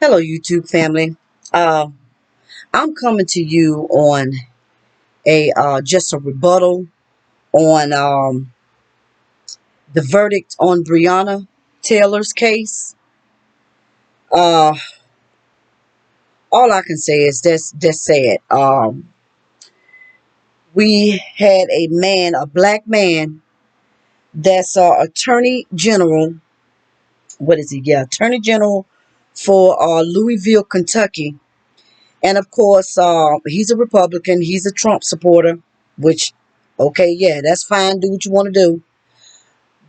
Hello, YouTube family. Uh, I'm coming to you on a just a rebuttal on the verdict on Brianna Taylor's case. Uh, all I can say is that's sad. We had a man, a black man, that's Attorney General. What is he? Yeah, Attorney General for Louisville, Kentucky. And of course, he's a Republican. He's a Trump supporter, which, okay, yeah, that's fine. Do what you want to do.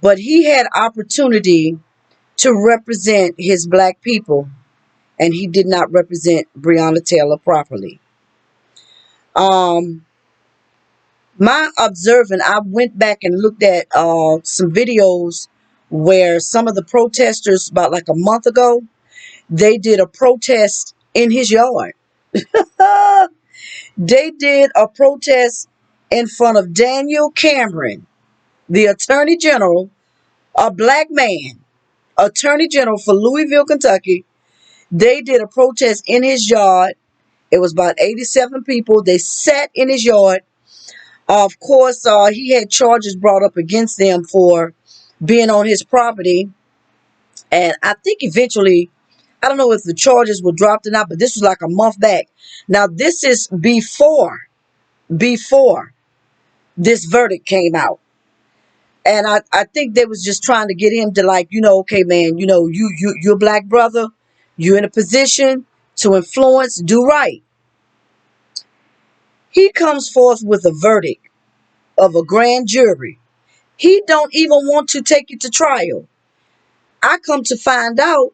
But he had opportunity to represent his black people, and he did not represent Breonna Taylor properly. Um, my observing, I went back and looked at some videos where some of the protesters, about like a month ago, they did a protest in his yard. They did a protest in front of Daniel Cameron, the Attorney General, a black man, Attorney General for Louisville, Kentucky. They did a protest in his yard. It was about 87 people. They sat in his yard. Of course, he had charges brought up against them for being on his property. And I think eventually, I don't know if the charges were dropped or not, but this was like a month back. Now, this is before this verdict came out. And I think they was just trying to get him to, like, okay, man, you're a black brother. You're in a position to influence, do right. He comes forth with a verdict of a grand jury. He don't even want to take it to trial. I come to find out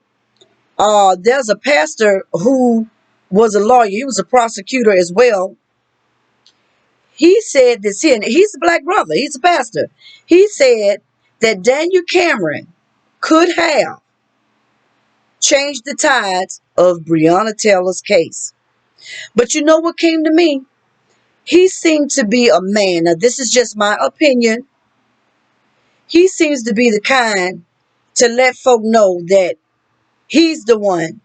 there's a pastor who was a lawyer. He was a prosecutor as well. He said this here, and he's a black brother. He's a pastor. He said that Daniel Cameron could have changed the tides of Breonna Taylor's case. But you know what came to me? He seemed to be a man. Now, this is just my opinion. He seems to be the kind to let folk know that he's the one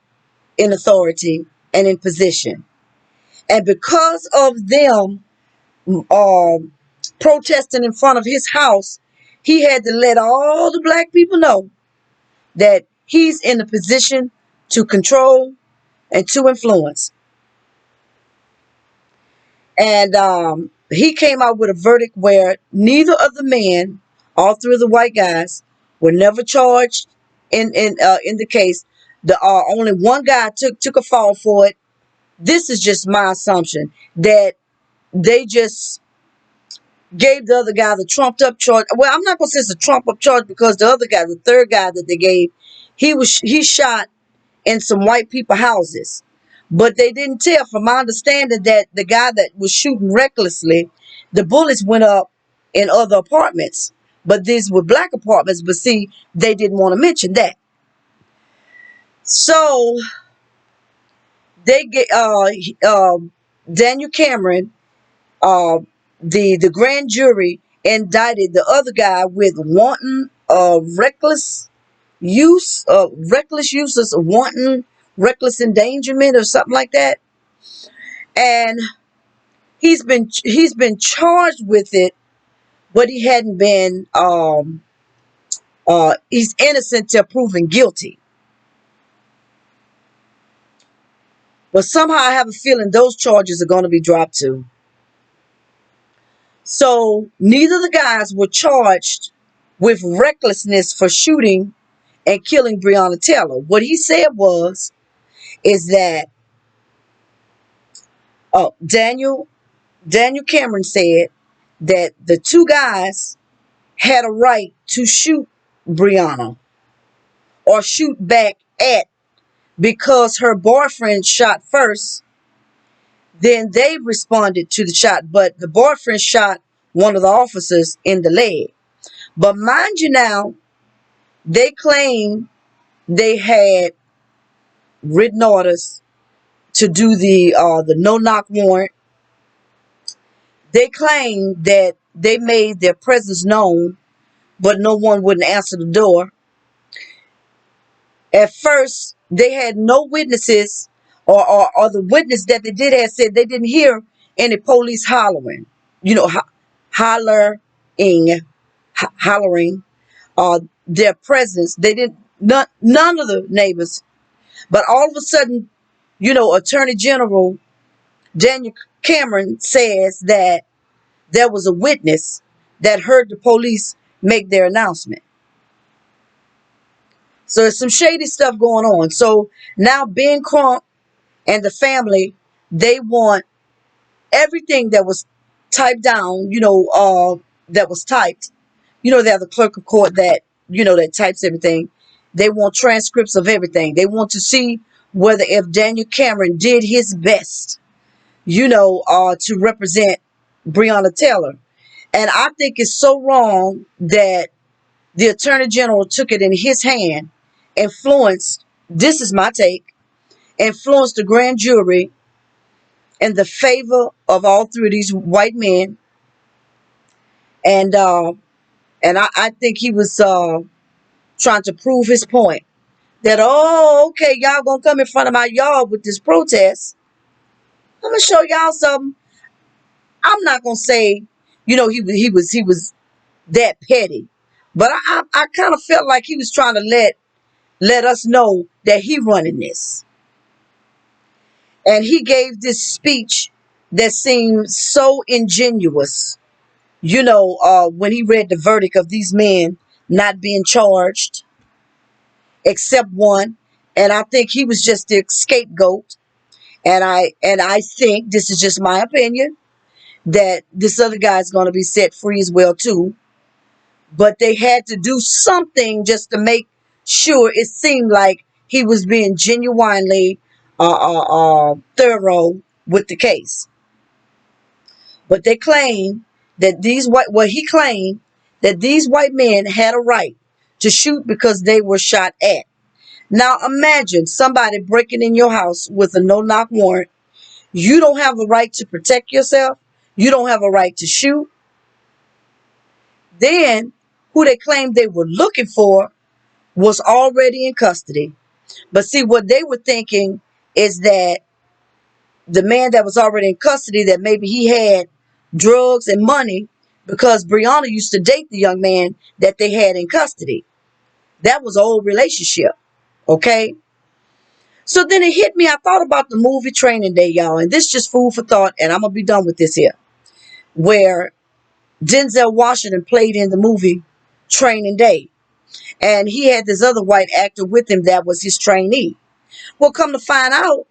in authority and in position. And because of them protesting in front of his house, he had to let all the black people know that he's in a position to control and to influence. And he came out with a verdict where neither of the men, all three of the white guys, were never charged in the case. The only one guy took a fall for it. This is just my assumption that they just gave the other guy the trumped up charge. Well, I'm not gonna say it's a trump up charge because the other guy, the third guy that they gave, he shot in some white people houses. But they didn't tell, from my understanding, that the guy that was shooting recklessly, the bullets went up in other apartments. But these were black apartments, but see, they didn't want to mention that. So they get Daniel Cameron, uh, the grand jury indicted the other guy with wanton reckless use of wanton reckless endangerment or something like that. And he's been charged with it, but he hadn't been he's innocent till proven guilty. But somehow I have a feeling those charges are going to be dropped too. So neither of the guys were charged with recklessness for shooting and killing Breonna Taylor. What he said is that Daniel Cameron said that the two guys had a right to shoot Breonna or shoot back at, because her boyfriend shot first. Then they responded to the shot, but the boyfriend shot one of the officers in the leg. But mind you now, they claim they had written orders to do the no knock warrant. They claim that they made their presence known, but no one wouldn't answer the door. At first, they had no witnesses, or the witness that they did have said they didn't hear any police hollering, you know, hollering, hollering, their presence. They didn't, none of the neighbors. But all of a sudden, Attorney General Daniel Cameron says that there was a witness that heard the police make their announcement. So there's some shady stuff going on. So now Ben Crump and the family, they want everything that was typed down, that was typed. They're the clerk of court that types everything. They want transcripts of everything. They want to see whether if Daniel Cameron did his best, to represent Breonna Taylor. And I think it's so wrong that the Attorney General took it in his hand, influenced, this is my take, influenced the grand jury in the favor of all three of these white men. And I think he was trying to prove his point that, oh, okay, y'all gonna come in front of my yard with this protest. I'm gonna show y'all something. I'm not gonna say, he was that petty, but I kind of felt like he was trying to let us know that he running this. And he gave this speech that seemed so ingenuous, when he read the verdict of these men not being charged, except one. And I think he was just the scapegoat. And I think, this is just my opinion, that this other guy's going to be set free as well too. But they had to do something just to make sure it seemed like he was being genuinely thorough with the case. But they claim that he claimed that these white men had a right to shoot because they were shot at. Now imagine somebody breaking in your house with a no-knock warrant. You don't have a right to protect yourself. You don't have a right to shoot. Then who they claimed they were looking for was already in custody. But see, what they were thinking is that the man that was already in custody, that maybe he had drugs and money, because Brianna used to date the young man that they had in custody. That was an old relationship. Okay. So then it hit me. I thought about the movie Training Day, y'all. And this is just food for thought. And I'm going to be done with this here. Where Denzel Washington played in the movie Training Day. And he had this other white actor with him that was his trainee. Well, come to find out,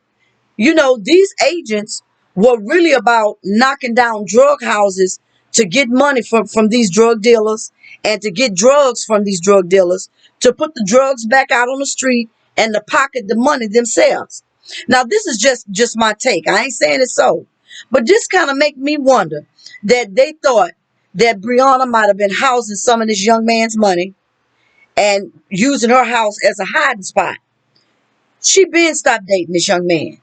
these agents were really about knocking down drug houses to get money from these drug dealers, and to get drugs from these drug dealers, to put the drugs back out on the street and to pocket the money themselves. Now, this is just my take. I ain't saying it's so. But this kind of make me wonder that they thought that Brianna might have been housing some of this young man's money and using her house as a hiding spot. She been stopped dating this young man.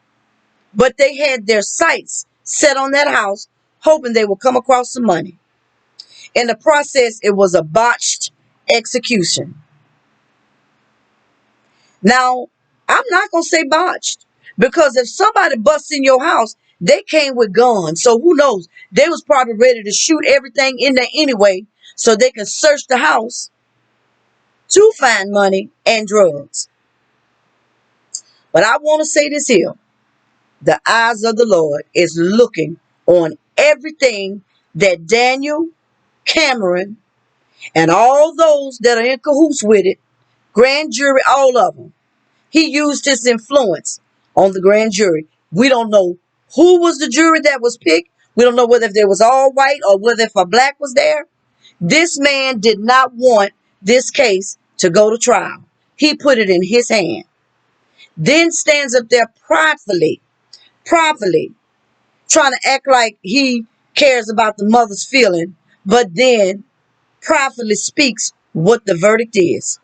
But they had their sights set on that house, hoping they would come across some money. In the process, it was a botched execution. Now, I'm not going to say botched, because if somebody busts in your house, they came with guns. So who knows? They was probably ready to shoot everything in there anyway, so they can search the house to find money and drugs. But I want to say this here. The eyes of the Lord is looking on everything that Daniel Cameron and all those that are in cahoots with it, grand jury, all of them. He used his influence on the grand jury. We don't know who was the jury that was picked. We don't know whether if there was all white or whether if a black was there. This man did not want this case to go to trial. He put it in his hand. Then stands up there pridefully, trying to act like he cares about the mother's feeling, but then pridefully speaks what the verdict is.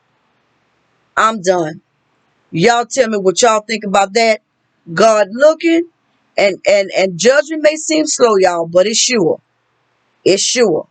I'm done. Y'all tell me what y'all think about that. God looking, and judgment may seem slow, y'all, but it's sure. It's sure.